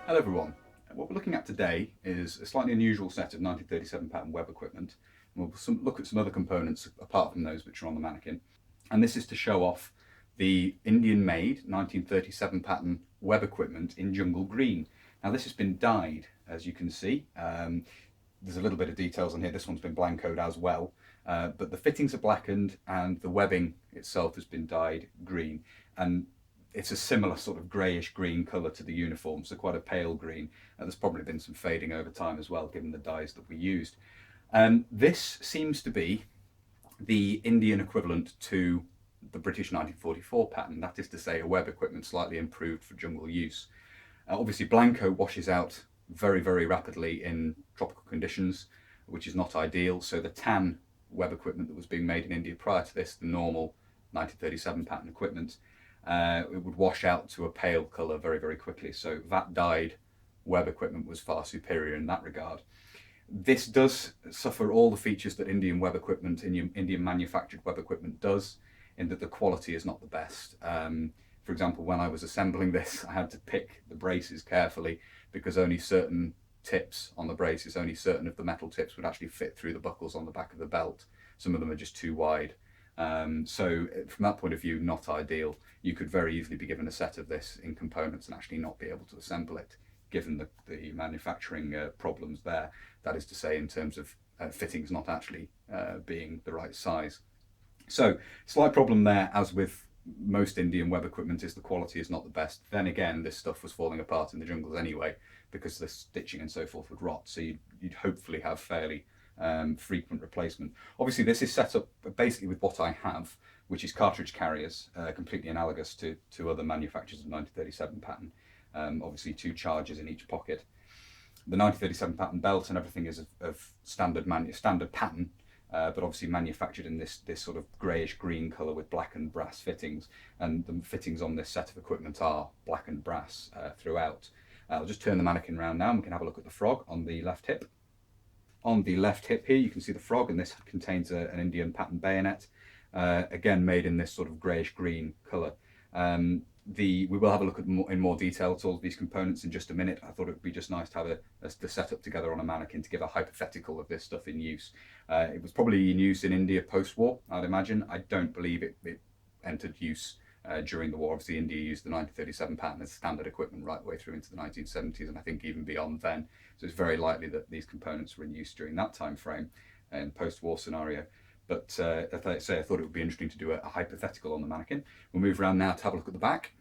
Hello everyone. What we're looking at today is a slightly unusual set of 1937 pattern web equipment. And we'll look at some other components apart from those which are on the mannequin. And this is to show off the Indian-made 1937 pattern web equipment in jungle green. Now this has been dyed, as you can see. There's a little bit of details on here. This one's been blancoed as well. But the fittings are blackened and the webbing itself has been dyed green. And it's a similar sort of greyish green colour to the uniform, so quite a pale green. There's probably been some fading over time as well, given the dyes that we used. This seems to be the Indian equivalent to the British 1944 pattern, that is to say a web equipment slightly improved for jungle use. Obviously Blanco washes out very, very rapidly in tropical conditions, which is not ideal, so the tan web equipment that was being made in India prior to this, the normal 1937 pattern equipment, it would wash out to a pale colour very, very quickly. So that dyed web equipment was far superior in that regard. This does suffer all the features that Indian web equipment, Indian manufactured web equipment does, in that the quality is not the best. For example, when I was assembling this, I had to pick the braces carefully because only certain tips on the braces, only certain of the metal tips would actually fit through the buckles on the back of the belt. Some of them are just too wide. So from that point of view, not ideal. You could very easily be given a set of this in components and actually not be able to assemble it, given the manufacturing problems there. That is to say, in terms of fittings not actually being the right size. So slight problem there, as with most Indian web equipment, is the quality is not the best. Then again, this stuff was falling apart in the jungles anyway, because the stitching and so forth would rot. So you'd hopefully have fairly frequent replacement. Obviously this is set up basically with what I have, which is cartridge carriers, completely analogous to other manufacturers of 1937 pattern. Obviously 2 charges in each pocket. The 1937 pattern belt and everything is of standard pattern, but obviously manufactured in this sort of greyish green colour with black and brass fittings, and the fittings on this set of equipment are black and brass throughout. I'll just turn the mannequin around now and we can have a look at the frog on the left hip. On the left hip here you can see the frog, and this contains an Indian pattern bayonet, again made in this sort of greyish green colour. We will have a look at in more detail at all of these components in just a minute. I thought it would be just nice to have the setup together on a mannequin to give a hypothetical of this stuff in use. It was probably in use in India post-war, I'd imagine. I don't believe it entered use during the war. Obviously India used the 1937 pattern as standard equipment right the way through into the 1970s, and I think even beyond then. So it's very likely that these components were in use during that time frame and post-war scenario. But as I say, I thought it would be interesting to do a hypothetical on the mannequin. We'll move around now to have a look at the back.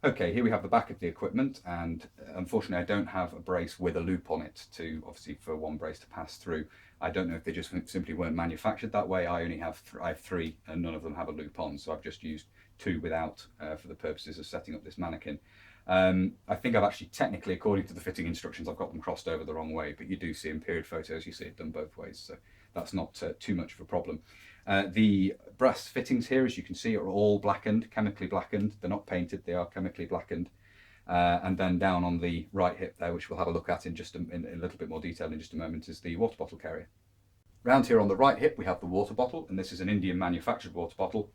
Okay, here we have the back of the equipment, and unfortunately I don't have a brace with a loop on it obviously for one brace to pass through. I don't know if they just simply weren't manufactured that way. I have 3 and none of them have a loop on, so I've just used 2 without for the purposes of setting up this mannequin. I think I've actually technically, according to the fitting instructions, I've got them crossed over the wrong way, but you do see in period photos, you see it done both ways, so that's not too much of a problem. The brass fittings here, as you can see, are all blackened, chemically blackened. They're not painted, they are chemically blackened. And then down on the right hip there, which we'll have a look at in a little bit more detail in just a moment, is the water bottle carrier. Round here on the right hip we have the water bottle, and this is an Indian manufactured water bottle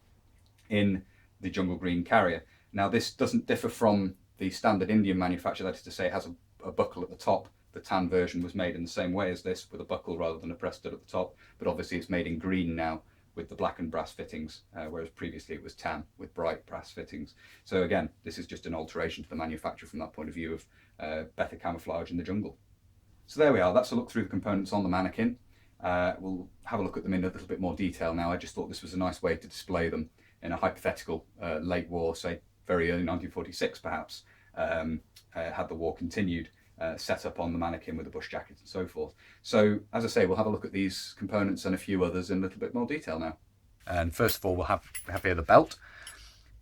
in the jungle green carrier. Now this doesn't differ from the standard Indian manufacture, that is to say it has a buckle at the top. The tan version was made in the same way as this, with a buckle rather than a press stud at the top, but obviously it's made in green now with the black and brass fittings, whereas previously it was tan with bright brass fittings. So again, this is just an alteration to the manufacturer from that point of view of better camouflage in the jungle. So there we are, that's a look through the components on the mannequin. We'll have a look at them in a little bit more detail now. I just thought this was a nice way to display them in a hypothetical late war, say very early 1946 perhaps, had the war continued, set up on the mannequin with a bush jacket and so forth. So as I say, we'll have a look at these components and a few others in a little bit more detail now. And first of all, we'll have here the belt.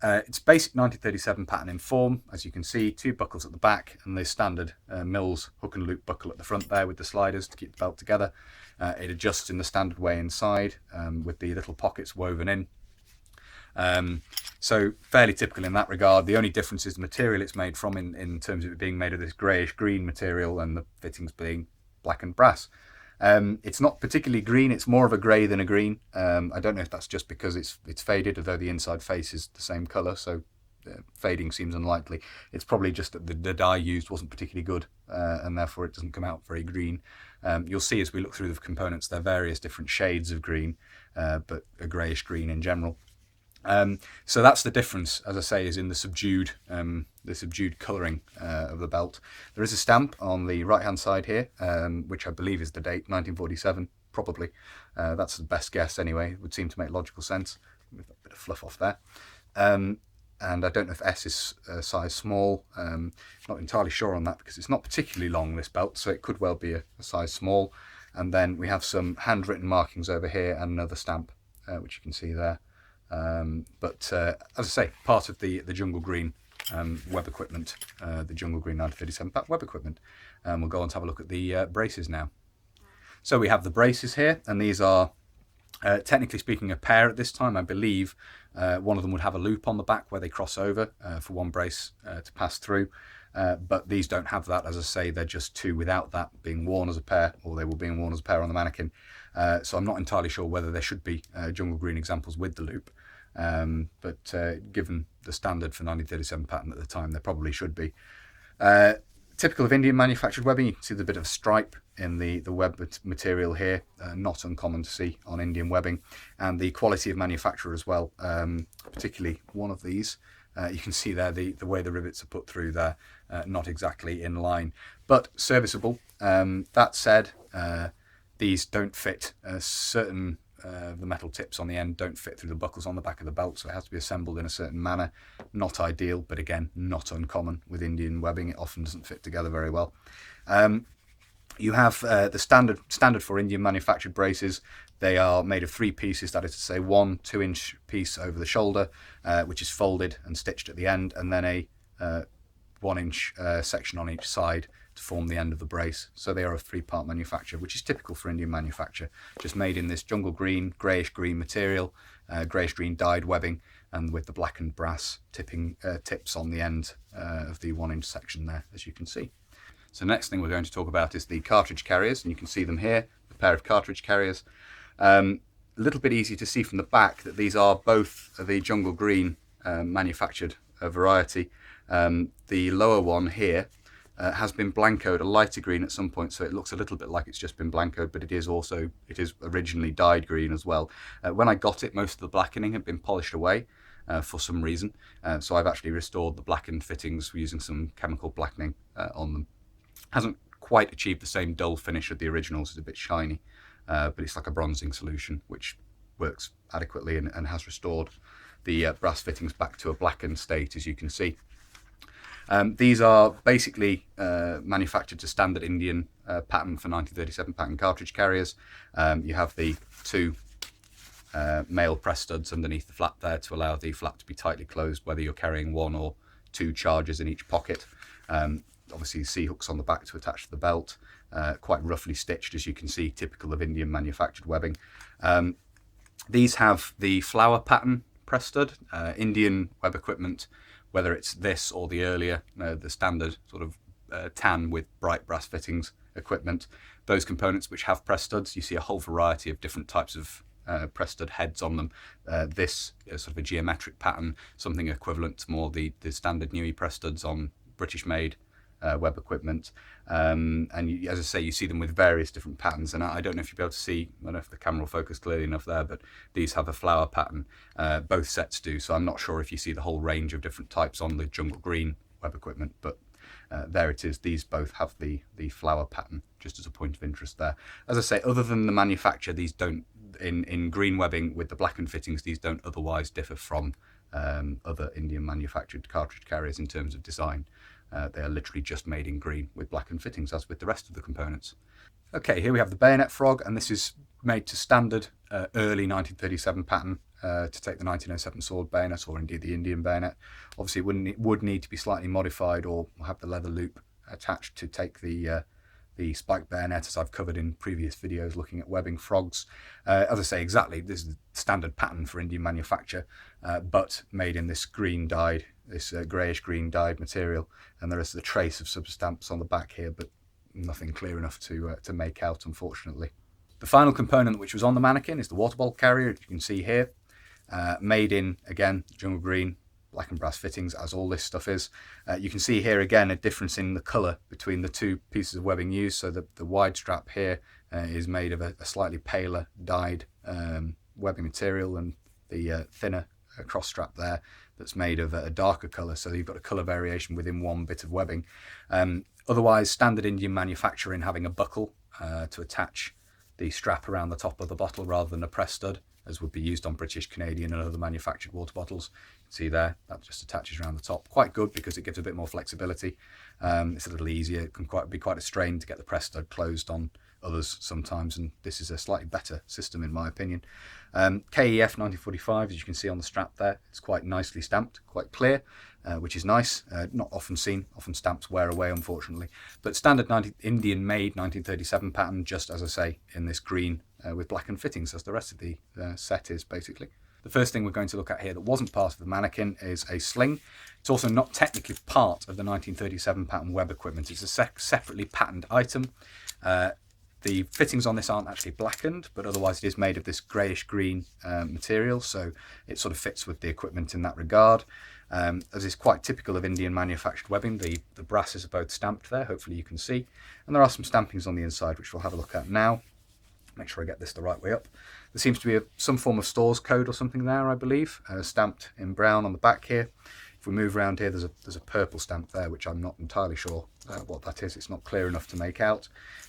It's basic 1937 pattern in form, as you can see, 2 buckles at the back and the standard Mills hook and loop buckle at the front there with the sliders to keep the belt together. It adjusts in the standard way inside with the little pockets woven in. So fairly typical in that regard. The only difference is the material it's made from in terms of it being made of this greyish green material and the fittings being black and brass. It's not particularly green, it's more of a grey than a green. I don't know if that's just because it's faded, although the inside face is the same colour, so fading seems unlikely. It's probably just that the dye used wasn't particularly good, and therefore it doesn't come out very green. You'll see as we look through the components, there are various different shades of green, but a greyish green in general. So that's the difference, as I say, is in the subdued colouring of the belt. There is a stamp on the right-hand side here, which I believe is the date, 1947, probably. That's the best guess anyway. It would seem to make logical sense. With a bit of fluff off there. And I don't know if S is size small. Not entirely sure on that because it's not particularly long, this belt, so it could well be a size small. And then we have some handwritten markings over here and another stamp, which you can see there. But as I say, part of the Jungle Green web equipment, the Jungle Green 1937 pattern web equipment. We'll go on to have a look at the braces now. So we have the braces here, and these are technically speaking a pair at this time. I believe one of them would have a loop on the back where they cross over for one brace to pass through, but these don't have that. As I say, they're just two without that being worn as a pair, or they were being worn as a pair on the mannequin. So I'm not entirely sure whether there should be Jungle Green examples with the loop, but given the standard for 1937 pattern at the time, there probably should be. Typical of Indian manufactured webbing, you can see the bit of stripe in the web material here, not uncommon to see on Indian webbing, and the quality of manufacture as well, particularly one of these. You can see there the way the rivets are put through there, not exactly in line, but serviceable. That said, these don't fit. Certain the metal tips on the end don't fit through the buckles on the back of the belt, so it has to be assembled in a certain manner. Not ideal, but again, not uncommon with Indian webbing. It often doesn't fit together very well. You have the standard for Indian manufactured braces. They are made of 3 pieces, that is to say 1 2-inch piece over the shoulder, which is folded and stitched at the end, and then a 1-inch section on each side to form the end of the brace. So they are a 3-part manufacture, which is typical for Indian manufacture, just made in this jungle green, greyish green material, greyish green dyed webbing, and with the blackened brass tips on the end of the 1-inch section there, as you can see. So next thing we're going to talk about is the cartridge carriers, and you can see them here, a pair of cartridge carriers. A little bit easy to see from the back that these are both the jungle green manufactured variety. The lower one here has been blancoed a lighter green at some point, so it looks a little bit like it's just been blancoed, but it is originally dyed green as well. When I got it, most of the blackening had been polished away for some reason, so I've actually restored the blackened fittings using some chemical blackening on them. Hasn't quite achieved the same dull finish of the originals. It's a bit shiny, but it's like a bronzing solution which works adequately and has restored the brass fittings back to a blackened state, as you can see. These are basically manufactured to standard Indian pattern for 1937 pattern cartridge carriers. You have the 2 male press studs underneath the flap there to allow the flap to be tightly closed, whether you're carrying 1 or 2 charges in each pocket. Obviously C-hooks on the back to attach to the belt, quite roughly stitched, as you can see, typical of Indian manufactured webbing. These have the flower pattern press stud. Indian web equipment, whether it's this or the earlier, the standard sort of tan with bright brass fittings equipment, those components which have press studs, you see a whole variety of different types of press stud heads on them. This is sort of a geometric pattern, something equivalent to more the standard Newey press studs on British made web equipment, and as I say, you see them with various different patterns, and I don't know if you'll be able to see, I don't know if the camera will focus clearly enough there, but these have a flower pattern. Both sets do, so I'm not sure if you see the whole range of different types on the jungle green web equipment, but there it is. These both have the flower pattern, just as a point of interest there. As I say, other than the manufacture, these don't, in green webbing with the blackened fittings, these don't otherwise differ from other Indian manufactured cartridge carriers in terms of design. They are literally just made in green with blackened fittings, as with the rest of the components. Okay, here we have the bayonet frog, and this is made to standard early 1937 pattern to take the 1907 sword bayonet, or indeed the Indian bayonet. Obviously it would need to be slightly modified or have the leather loop attached to take the spike bayonet, as I've covered in previous videos looking at webbing frogs. As I say, exactly, this is the standard pattern for Indian manufacture, but made in this green dyed, this greyish green dyed material, and there is the trace of substamps on the back here, but nothing clear enough to make out, unfortunately. The final component which was on the mannequin is the water bottle carrier, as you can see here, made in, again, jungle green, black and brass fittings, as all this stuff is. You can see here again a difference in the colour between the two pieces of webbing used. So the wide strap here is made of a slightly paler dyed webbing material, and the thinner cross strap there that's made of a darker colour. So you've got a colour variation within one bit of webbing. Otherwise, standard Indian manufacturing having a buckle to attach the strap around the top of the bottle rather than a press stud, as would be used on British, Canadian and other manufactured water bottles. You can see there, that just attaches around the top. Quite good because it gives a bit more flexibility. It's a little easier. It can be quite a strain to get the press stud closed on others sometimes, and this is a slightly better system in my opinion. KEF 1945, as you can see on the strap there, it's quite nicely stamped, quite clear, which is nice. Not often seen, often stamps wear away unfortunately, but standard Indian made 1937 pattern, just as I say, in this green with blackened fittings as the rest of the set is basically. The first thing we're going to look at here that wasn't part of the mannequin is a sling. It's also not technically part of the 1937 pattern web equipment. It's a separately patterned item. The fittings on this aren't actually blackened, but otherwise it is made of this greyish green material, so it sort of fits with the equipment in that regard. As is quite typical of Indian manufactured webbing, the brasses are both stamped there, hopefully you can see. And there are some stampings on the inside, which we'll have a look at now. Make sure I get this the right way up. There seems to be some form of stores code or something there, I believe, stamped in brown on the back here. If we move around here, there's a purple stamp there, which I'm not entirely sure what that is. It's not clear enough to make out.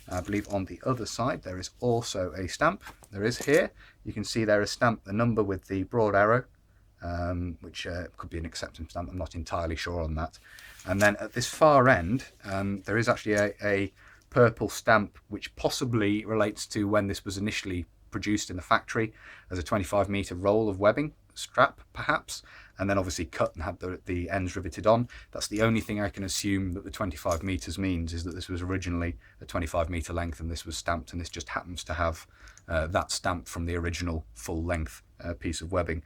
I believe on the other side there is also a stamp. There is here. You can see there is stamped the number with the broad arrow, which could be an acceptance stamp. I'm not entirely sure on that. And then at this far end, there is actually a purple stamp, which possibly relates to when this was initially produced in the factory as a 25-metre roll of webbing strap perhaps, and then obviously cut and had the ends riveted on. That's the only thing I can assume that the 25 metres means, is that this was originally a 25-metre length and this was stamped, and this just happens to have that stamp from the original full length piece of webbing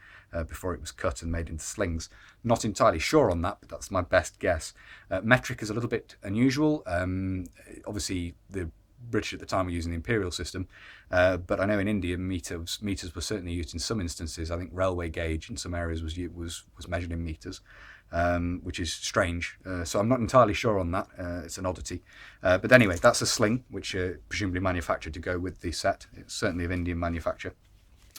before it was cut and made into slings. Not entirely sure on that, but that's my best guess. Metric is a little bit unusual. Obviously the British at the time were using the imperial system, but I know in India meters were certainly used in some instances. I think railway gauge in some areas was measured in meters, which is strange. So I'm not entirely sure on that. It's an oddity. But anyway, that's a sling, which presumably manufactured to go with the set. It's certainly of Indian manufacture.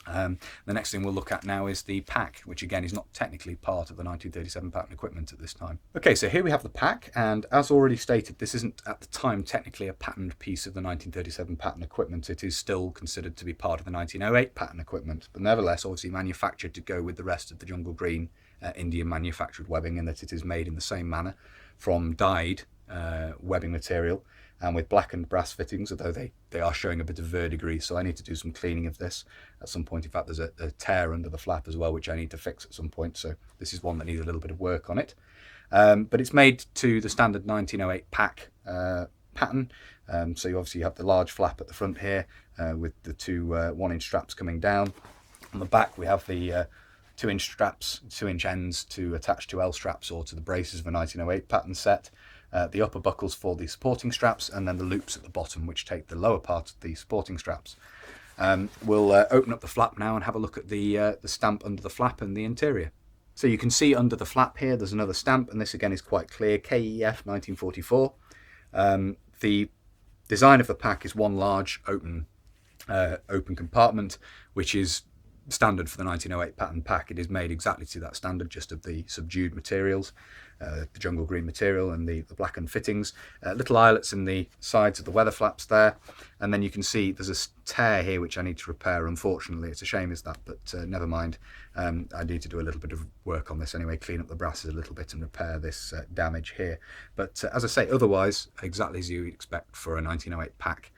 The next thing we'll look at now is the pack, which again is not technically part of the 1937 pattern equipment at this time. Okay, so here we have the pack, and as already stated, this isn't at the time technically a patterned piece of the 1937 pattern equipment. It is still considered to be part of the 1908 pattern equipment, but nevertheless obviously manufactured to go with the rest of the jungle green Indian manufactured webbing, in that it is made in the same manner from dyed webbing material and with blackened brass fittings, although they are showing a bit of verdigris, so I need to do some cleaning of this at some point. In fact, there's a tear under the flap as well, which I need to fix at some point, so this is one that needs a little bit of work on it. But it's made to the standard 1908 pack pattern, so you obviously have the large flap at the front here with the two 1-inch straps coming down. On the back we have the 2-inch straps, 2-inch ends to attach to L straps or to the braces of a 1908 pattern set. The upper buckles for the supporting straps, and then the loops at the bottom, which take the lower part of the supporting straps. We'll open up the flap now and have a look at the stamp under the flap and the interior. So you can see under the flap here there's another stamp, and this again is quite clear, KEF 1944. The design of the pack is one large open compartment, which is standard for the 1908 pattern pack. It is made exactly to that standard, just of the subdued materials, the jungle green material and the blackened fittings. Little eyelets in the sides of the weather flaps there, and then you can see there's a tear here which I need to repair. Unfortunately, it's a shame is that, but never mind. I need to do a little bit of work on this anyway, clean up the brasses a little bit and repair this damage here. But as I say, otherwise exactly as you expect for a 1908 pack.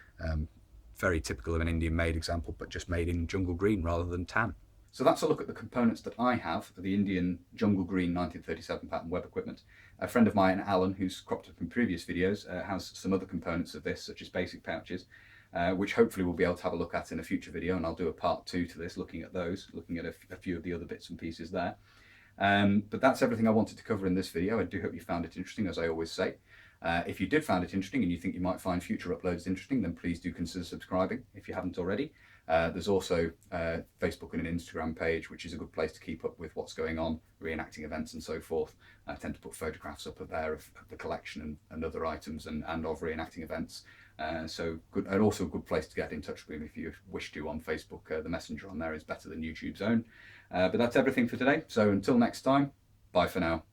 Very typical of an Indian made example, but just made in jungle green rather than tan. So that's a look at the components that I have for the Indian jungle green 1937 pattern web equipment. A friend of mine, Alan, who's cropped up in previous videos, has some other components of this, such as basic pouches, which hopefully we'll be able to have a look at in a future video, and I'll do a part 2 to this, looking at those, looking at a few of the other bits and pieces there. But that's everything I wanted to cover in this video. I do hope you found it interesting, as I always say. If you did find it interesting and you think you might find future uploads interesting, then please do consider subscribing if you haven't already. There's also Facebook and an Instagram page, which is a good place to keep up with what's going on, reenacting events and so forth. I tend to put photographs up there of the collection and other items and of reenacting events. So good, and also a good place to get in touch with me if you wish to on Facebook. The messenger on there is better than YouTube's own. But that's everything for today. So until next time, bye for now.